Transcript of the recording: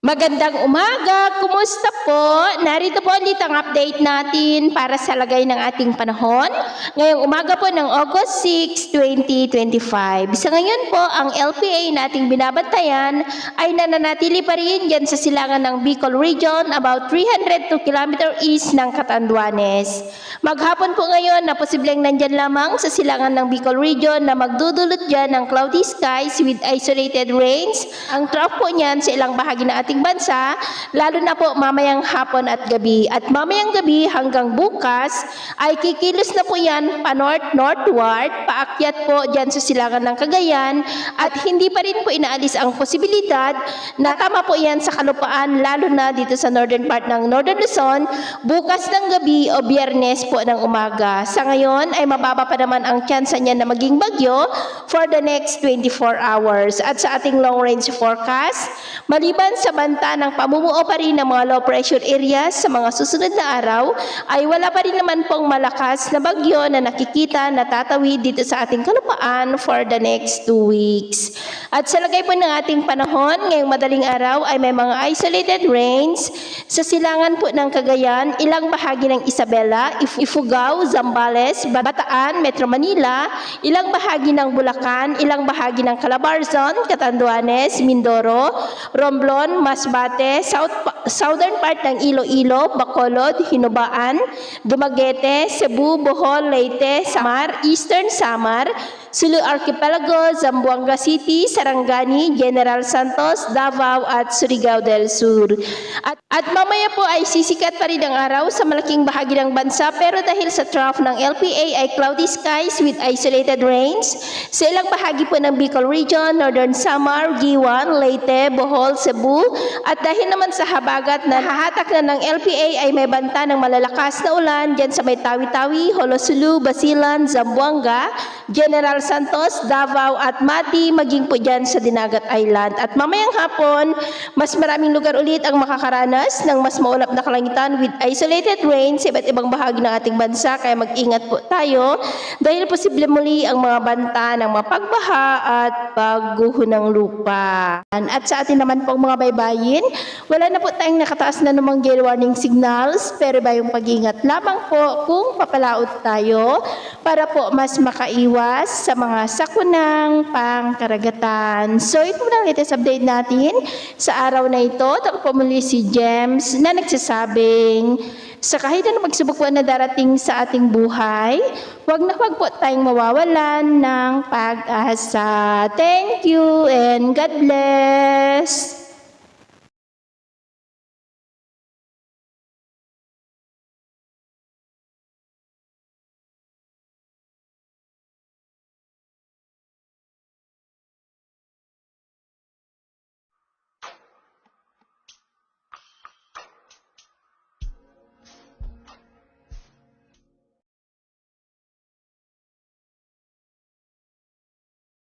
Magandang umaga! Kumusta po? Narito po ulit ang update natin para sa lagay ng ating panahon. Ngayong umaga po ng August 6, 2025. Sa ngayon po, ang LPA nating binabantayan ay nananatili pa rin dyan sa silangan ng Bicol Region about 302 km east ng Catanduanes. Maghapon po ngayon na posibleng nandyan lamang sa silangan ng Bicol Region na magdudulot dyan ng cloudy skies with isolated rains. Ang trough po niyan sa ilang bahagi ng ating bansa, lalo na po mamayang hapon at gabi. At mamayang gabi hanggang bukas ay kikilos na po yan pa north-northward, paakyat po dyan sa silangan ng Cagayan at hindi pa rin po inaalis ang posibilidad na tama po yan sa kalupaan, lalo na dito sa northern part ng Northern Luzon, bukas ng gabi o biyernes po ng umaga. Sa ngayon ay mababa pa naman ang tsansa niya na maging bagyo for the next 24 hours. At sa ating long range forecast, maliban sa banta ng pamumuo pa rin ng mga low pressure areas sa mga susunod na araw, ay wala pa rin naman pong malakas na bagyo na nakikita na tatawid dito sa ating kalupaan for the next 2 weeks. At sa lagay po ng ating panahon, ngayong madaling araw ay may mga isolated rains sa silangan po ng Cagayan, ilang bahagi ng Isabela, Ifugao, Zambales, Bataan, Metro Manila, ilang bahagi ng Bulacan, ilang bahagi ng Calabarzon, Catanduanes, Mindoro, Romblon, Masbate, southern part ng Iloilo, Bacolod, Hinubaan, Dumaguete, Cebu, Bohol, Leyte, Samar, Eastern Samar, Sulu Archipelago, Zamboanga City, Sarangani, General Santos, Davao at Surigao del Sur. At mamaya po ay sisikat pa rin ang araw sa malaking bahagi ng bansa, pero dahil sa trough ng LPA ay cloudy skies with isolated rains sa ilang bahagi po ng Bicol Region, Northern Samar, Giwan, Leyte, Bohol, Cebu, at dahil naman sa habagat na hahatak na ng LPA ay may banta ng malalakas na ulan dyan sa may Tawi-Tawi, Holosulu, Basilan, Zamboanga, General Santos, Davao at Mati, maging po dyan sa Dinagat Island. At mamayang hapon, mas maraming lugar ulit ang makakaranas ng mas maulap na kalangitan with isolated rain sa iba't ibang bahagi ng ating bansa. Kaya mag-ingat po tayo dahil posible muli ang mga banta ng mapagbaha at pagguho ng lupa. At sa atin naman pong mga baybayin, wala na po tayong nakataas na namang gale warning signals, pero bayong pag-ingat lamang po kung papalaot tayo para po mas makaiwas sa mga sakunang pangkaragatan. So ito na ang latest update natin sa araw na ito. Ako po muli si Gems na nagsasabing sa kahit na magsubok po na darating sa ating buhay, wag po tayong mawawalan ng pag-asa. Thank you and God bless!